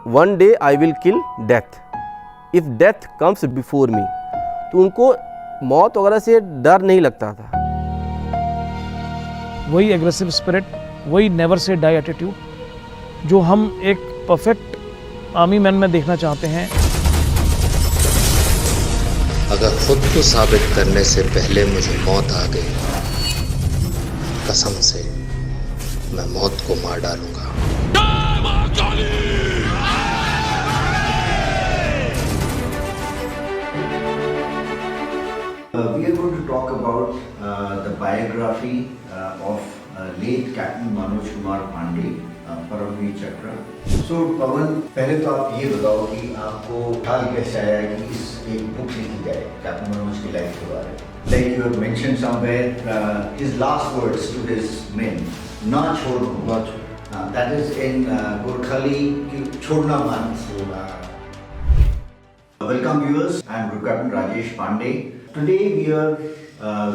One day I will kill death if death comes before me. तो उनको मौत वगैरह से डर नहीं लगता था। वही एग्रेसिव स्पिरिट, वही नेवर से डाई एटीट्यूड जो हम एक परफेक्ट आर्मी मैन में देखना चाहते हैं। अगर खुद को साबित करने से पहले मुझे मौत आ गई, कसम से मैं मौत को मार डालूंगा। We are going to talk about the biography of late Captain Manoj Kumar Pandey, Paramveer Chakra. So पवन, पहले तो आप ये बताओ कि आपको ख्याल कैसे आया कि इस एक बुक लिखी जाए कैप्टन मनोज की लाइफ के बारे में? Like you have mentioned somewhere his last words to his men, ना छोड़ो, that is in Gorkhali कि छोड़ना मत। Welcome viewers, I am Group Captain Rajesh Pandey. Today we are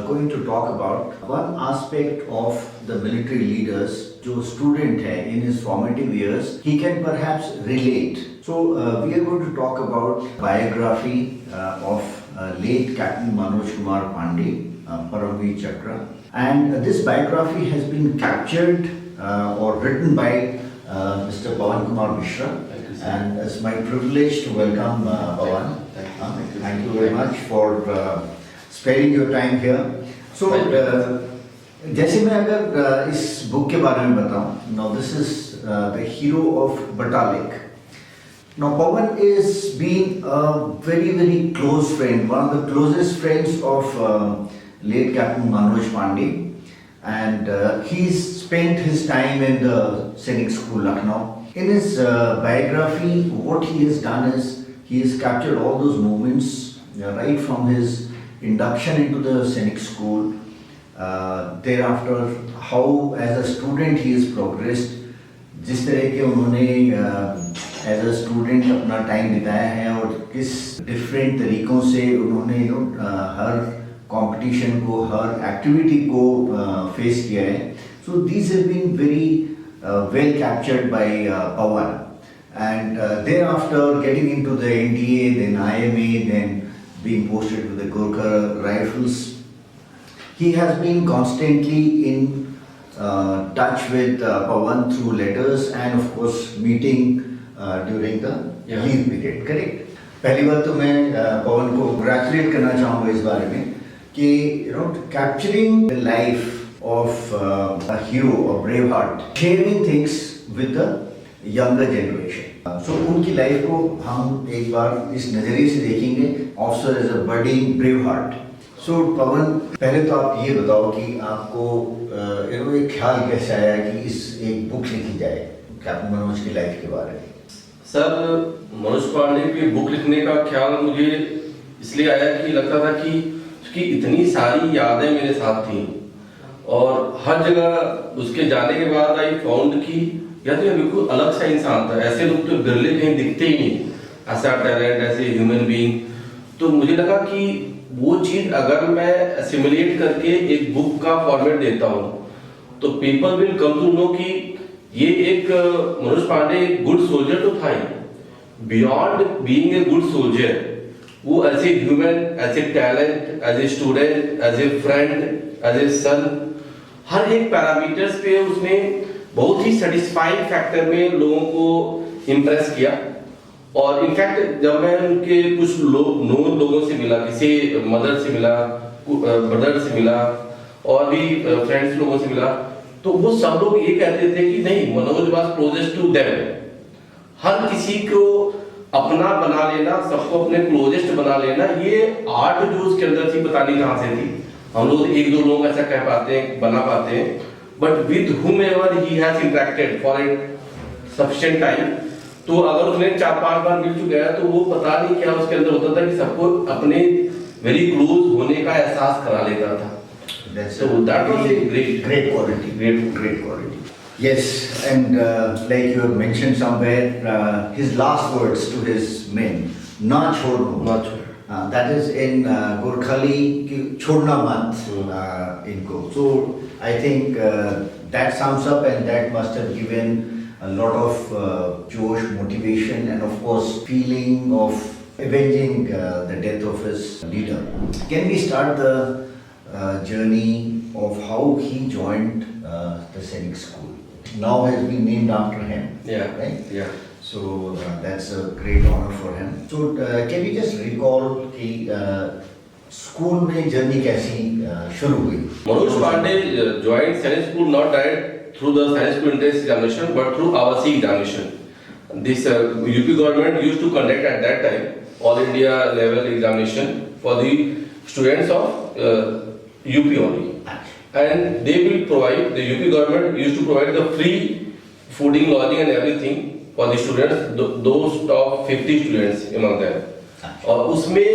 going to talk about one aspect of the military leaders जो student है in his formative years, he can perhaps relate. So we are going to talk about biography of late Captain Manoj Kumar Pandey, Paramveer Chakra, and this biography has been captured or written by Mr. Pawan Kumar Mishra, and it's my privilege to welcome Pawan. Thank you very much for sparing your time here. So जैसे मैं अगर इस book के बारे में बताऊं, now this is the hero of Batalik. Now Pawan is being a very close friend, one of the closest friends of late Captain Manoj Pandey, and he's spent his time in the Sainik School, Lucknow. In his biography, what he has done is he has captured all those moments right from his induction into the Sainik School. Thereafter, how as a student he has progressed, जिस तरह के उन्होंने as a student अपना time बिताया है और किस different तरीक़ों से उन्होंने हर कंपटीशन को, हर एक्टिविटी को फेस किया है. So these have been very well captured by Pawan. And thereafter getting into the NDA, then IMA, then being posted to the Gorkha Rifles, he has been constantly in touch with Pawan through letters and of course meeting during the leave period. Correct? पहली बात तो मैं पवन को congratulate करना चाहूँगा इस बारे में कि capturing the life of a hero or braveheart, sharing things with the younger generation. So उनकी लाइफ को हम एक बार इस नज़रिए से देखेंगे, officer as a budding brave heart. So Pawan, पहले तो आप ये बताओ कि आपको एक ख्याल कैसे आया कि इस एक बुक लिखी जाए कैप्टन मनोज की लाइफ के बारे में? सर, मनोज पांडे की बुक लिखने का ख्याल मुझे इसलिए आया कि लगता था कि उसकी इतनी सारी यादें मेरे साथ थी और हर जगह उसके जाने के बाद आई फाउंड की या तो ये बिल्कुल अलग सा इंसान था. ऐसे लोग तो बिरले कहीं दिखते ही नहीं, ऐसा टैलेंट, ऐसे ह्यूमन बीइंग. तो मुझे लगा कि वो चीज़ अगर मैं एसिमुलेट करके एक बुक का फॉर्मेट देता हूँ तो people will come to know कि ये एक मनोज पांडे एक गुड सोल्जर तो था ही. Beyond being a good soldier, वो as a human, as a talent, as a student, as a friend, as a son, हर एक पैरामीटर्स पे उसने बहुत ही सेटिस्फाइंग फैक्टर में लोगों को इम्प्रेस किया. और इनफैक्ट जब मैं उनके कुछ नोन लोगों से मिला, किसी मदर से मिला, ब्रदर से मिला और भी फ्रेंड्स लोगों से मिला, तो वो सब लोग ये कहते थे कि नहीं, Manoj was closest to them. हर किसी को अपना बना लेना, सबको अपने क्लोजेस्ट बना लेना, ये आर्ट जो उसके अंदर थी पता नहीं कहाँ से थी. हम लोग एक दो लोग ऐसा कह पाते हैं, बना पाते हैं, but with whomever he has interacted for a sufficient time, तो अगर उसने 4-5 बार मिल चुका है तो वो पता नहीं क्या उसके अंदर होता था कि सबको अपने वेरी क्लोज होने का एहसास करा लेता था. So that was a great quality. Yes, and like you have mentioned somewhere, his last words to his men, ना छोड़ो. That is in Gorkhali कि छोड़ना मत इनको. So I think that sums up and that must have given a lot of josh, motivation, and of course feeling of avenging the death of his leader. Can we start the journey of how he joined the Sainik School? Now has been named after him. Yeah. Right. Yeah. So that's a great honor for him. So can you just recall कि school में journey कैसी शुरू हुई? Manoj Pandey joined Sainik School not direct through the Sainik School entrance examination, but through AWASI examination. This UP government used to conduct at that time all India level examination for the students of UP only, and they will provide, the UP government used to provide the free fooding, lodging and everything for the students, those top 50 students among them. और उसमें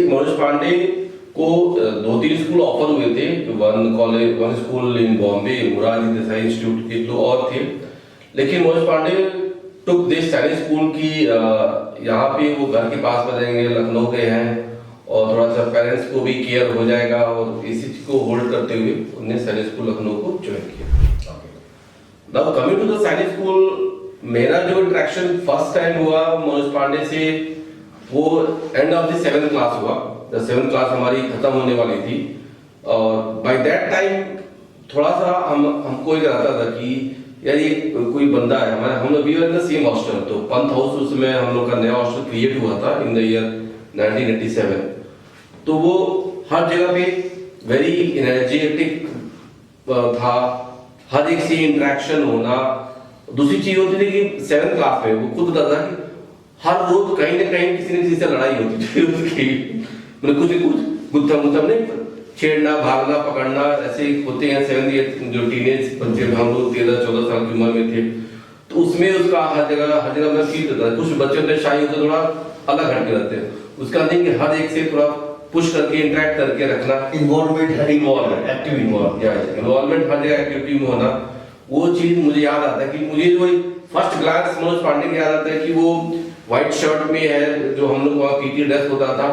मनोज पांडे को 2-3 school offer हुए थे, one school इन Bombay, Morarji Desai institute, एक दो और थे, लेकिन मनोज पांडे टुक दिस सैनिक स्कूल की यहाँ पे वो घर के पास बनेंगे, लखनऊ के हैं और थोड़ा सा पेरेंट्स को भी केयर हो जाएगा, और इसी चीज को होल्ड करते हुए उन्होंने सैनिक स्कूल लखनऊ को ज्वाइन किया। नाउ कमिंग टू द सैनिक स्कूल, मेरा जो इंटरेक्शन फर्स्ट टाइम हुआ मनोज पांडे से वो end of the 7th class हुआ। द 7th क्लास हमारी खत्म होने वाली थी, और बाय दैट टाइम थोड़ा सा हमको ये रहता था कि यार ये कोई बंदा है हमारे, हम लोग भी इन द सेम हॉस्टल, तो पंथ हाउस उसमें हम लोग का नया हॉस्टल क्रिएट हुआ था इन द ईयर 1987। तो वो हर जगह पे वेरी एनर्जेटिक था, हर एक से इंटरेक्शन होना। दूसरी चीज होती थी कि 7th क्लास में वो खुद बताता कि हर रोज कहीं ना कहीं किसी न किसी से लड़ाई होती थी उसकी, मतलब कुछ गुत्था नहीं, छेड़ना, भागना, पकड़ना, ऐसे होते हैं 7th जो टीनेज बच्चे, हम लोग 13-14 साल की उम्र में थे, तो उसमें उसका हर जगह में फील होता है। कुछ बच्चे होते शाही होते थोड़ा अलग हटके रहते हैं, उसका नहीं कि हर एक से थोड़ा पुश करके इंटरेक्ट करके रखना, इन्वॉल्वमेंट हर जगह एक्टिविटी में होना, वो चीज मुझे याद आता है कि मुझे जो फर्स्ट ग्लांस मनोज पांडे का याद आता है कि वो व्हाइट शर्ट में है, जो हम लोग वहाँ पीटी ड्रेस होता था,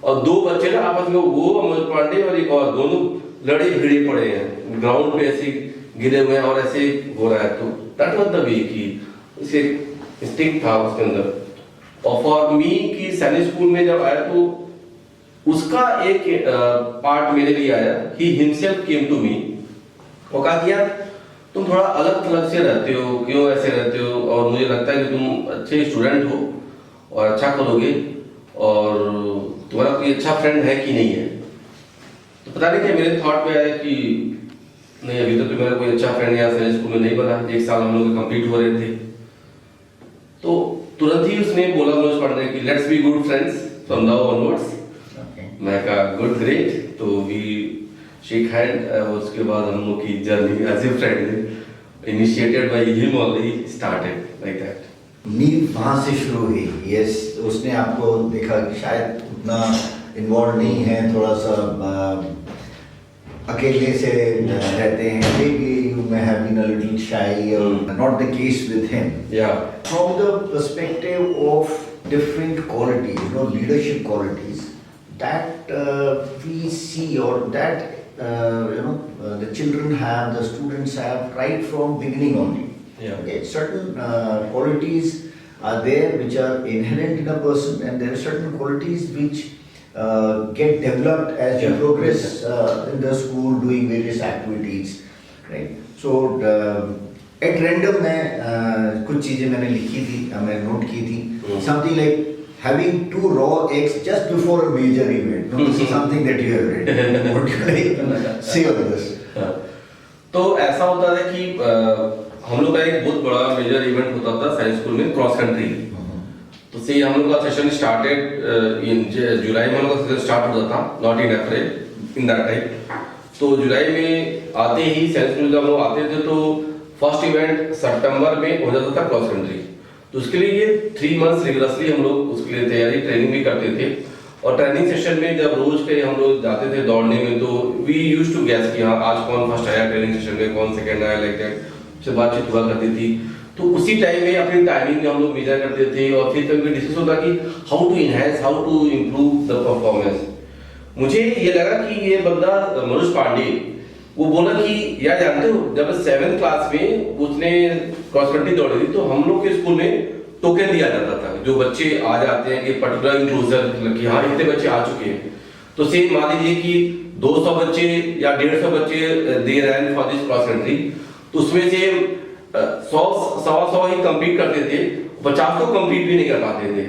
और दो बच्चे ना आपस में, वो मनोज पांडे और एक और, दोनों लड़े भिड़े पड़े हैं ग्राउंड पे, ऐसे गिरे हुए हैं और ऐसे हो रहा है। तो दैट वाज द वे कि इसे इंस्टिंक्ट था उसके अंदर। और फॉर मी कि सैनिक स्कूल में जब आया तो उसका एक पार्ट मेरे लिए आया, he himself came to me, वो कहा कि यार तुम थोड़ा अलग थलग से रहते हो, क्यों ऐसे रहते हो, और मुझे लगता है कि तुम अच्छे स्टूडेंट हो और अच्छा करोगे, और तुम्हारा कोई अच्छा फ्रेंड है कि नहीं है। तो पता नहीं क्या मेरे थॉट पे आया कि नहीं, अभी तक तो मेरा कोई अच्छा फ्रेंड यहाँ सैनिक स्कूल में नहीं बना, 1 साल हम लोग कंप्लीट हो रहे थे। तो तुरंत ही उसने बोला मनोज पांडे कि let's be good friends from now onwards. मैं कहा गुड, ग्रेट। तो वी शेक हैंड, उसके बाद हम लोग की journey as a friend initiated by him only started like that. नींव वहाँ से शुरू हुई। यस, उसने आपको देखा कि शायद उतना इन्वॉल्व नहीं है, थोड़ा सा अकेले से रहते हैं, maybe you may have been a little shy, or not the case with him. Yeah. From the perspective of different qualities, leadership qualities that we see, or that the children have, the students have right from beginning only. Yeah. Okay, certain qualities are there which are inherent in a person, and there are certain qualities which get developed as you progress in the school, doing various activities, right? So at random मैं कुछ चीजें मैंने लिखी थी, मैं note की थी, something like having 2 raw eggs just before a major event. No, this is something that you have read. What do you like say on this? तो ऐसा होता था कि हम लोग का एक बहुत बड़ा मेजर इवेंट होता था साइंस स्कूल में, क्रॉस कंट्री। तो से हम लोग का सेशन स्टार्टेड इन जुलाई में, हम लोग का सेशन स्टार्ट होता था, not in April, in that time. तो जुलाई में आते ही साइंस स्कूल जब हम लोग आते थे तो फर्स्ट इवेंट सितंबर में हो जाता था क्रॉस कंट्री। तो उसके लिए ये 3 मंथ्स रिगरसली हम लोग उसके लिए तैयारी, ट्रेनिंग भी करते थे। और ट्रेनिंग सेशन में जब रोज के हम लोग जाते थे दौड़ने में, तो वी यूज्ड टू गेस कि हाँ आज कौन फर्स्ट आया ट्रेनिंग सेशन में, कौन सेकंड आया, लाइक दैट से बातचीत हुआ करती थी। तो उसी टाइम में अपनी टाइमिंग में हम लोग मेजर करते थे, और फिर कभी डिस्कस होता कि how to enhance, how to improve the performance. मुझे ये लगा कि ये बंदा मनोज पांडे वो बोला कि यार जानते हो जब 7th क्लास में उसने क्रॉस कंट्री दौड़ी थी तो हम लोग के स्कूल में टोकन दिया जाता था, जो बच्चे आ जाते हैं कि पर्टिकुलर इंक्लूजर कि हाँ इतने बच्चे आ चुके हैं, तो सेम मान लीजिए कि 200 बच्चे या 150 बच्चे दे रहे फॉर दिस क्रॉस कंट्री, तो उसमें से 100 ही कंप्लीट करते थे, 50 तो कंप्लीट भी नहीं कर पाते थे।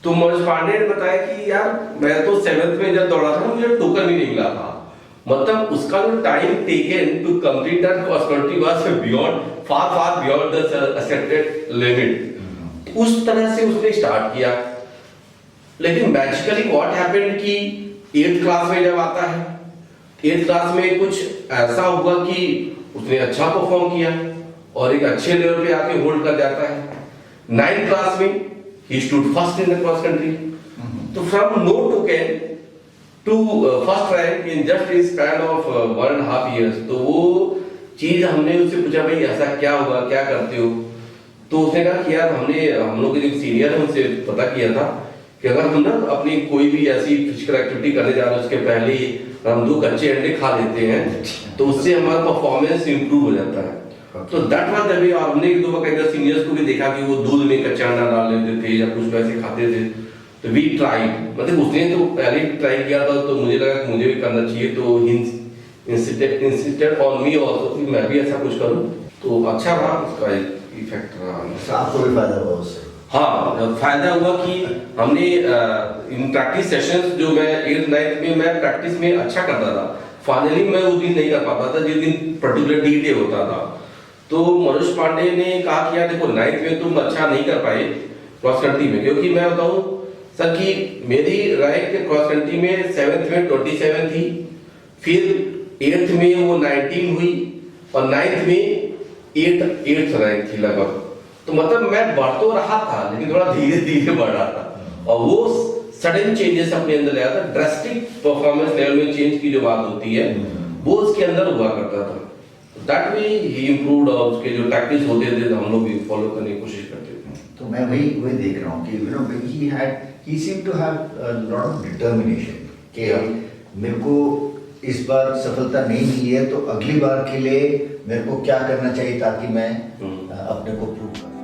तो मनोज पांडे ने बताया कि यार मैं तो 7th में जब दौड़ा था मुझे टोकन भी नहीं मिला था, मतलब उसका जो time taken to complete that cross country was beyond far beyond the accepted limit. उस तरह से उसने स्टार्ट किया, लेकिन मैजिकली व्हाट हैपेंड कि 8th क्लास में जब आता है, 8th क्लास में कुछ ऐसा हुआ कि उसने अच्छा परफॉर्म किया और एक अच्छे लेवल पे आके होल्ड कर जाता है। 9th क्लास में he stood first in the cross country, तो from no token to first rank in just a span of 1.5 years। तो वो चीज हमने उससे पूछा भाई ऐसा क्या हुआ, क्या करते हो, तो उसने कहा कि यार हम लोग के जो सीनियर है उनसे पता किया था कि अगर हम ना अपनी कोई भी ऐसी फिजिकल एक्टिविटी करने जा रहे हैं उसके पहले ही हम 2 कच्चे अंडे खा लेते हैं तो उससे हमारा परफॉर्मेंस इंप्रूव हो जाता है। तो दैट वाज द वे। और हमने एक दो बार सीनियर्स को भी देखा कि वो दूध में कच्चा अंडा डाल लेते थे या कुछ वैसे खाते थे, तो वी ट्राइड, मतलब उसने तो पहले ट्राई किया था तो मुझे लगा कि मुझे भी करना चाहिए, तो इंसिस्टेड ऑन मी आल्सो कि मैं भी ऐसा कुछ करूं, तो अच्छा रहा, उसका इफेक्ट रहा। आपको भी फायदा हुआ उससे? हाँ, फायदा हुआ कि हमने इन प्रैक्टिस सेशंस जो मैं 8th 9th में मैं प्रैक्टिस में अच्छा करता था, फाइनली मैं उस दिन नहीं कर पाता था जिस दिन पर्टिकुलर डे होता था। तो मनोज पांडे ने कहा कि यार देखो 9th में तुम अच्छा नहीं कर पाए क्रॉस कंट्री में, क्योंकि मैं बताऊं सर कि मेरी रैंक क्रॉस कंट्री में 7th में 27 थी, फिर 8th में वो 19 हुई और 9th में 8th रैंक थी लगभग। तो मतलब मैं बढ़ तो रहा था लेकिन थोड़ा धीरे धीरे बढ़ रहा था, और वो सडन चेंजेस अपने अंदर लाया था, ड्रास्टिक परफॉर्मेंस लेवल में चेंज की जो बात होती है वो उसके अंदर हुआ करता था। दैट वे ही इम्प्रूव्ड, और उसके जो टैक्टिक्स होते थे हम लोग भी फॉलो करने की कोशिश करते थे। तो मैं वही देख रहा हूँ कि he seemed to have a lot of determination कि मेरे को इस बार सफलता नहीं मिली है तो अगली बार के लिए मेरे को क्या करना चाहिए ताकि मैं अपने को प्रूव करूं।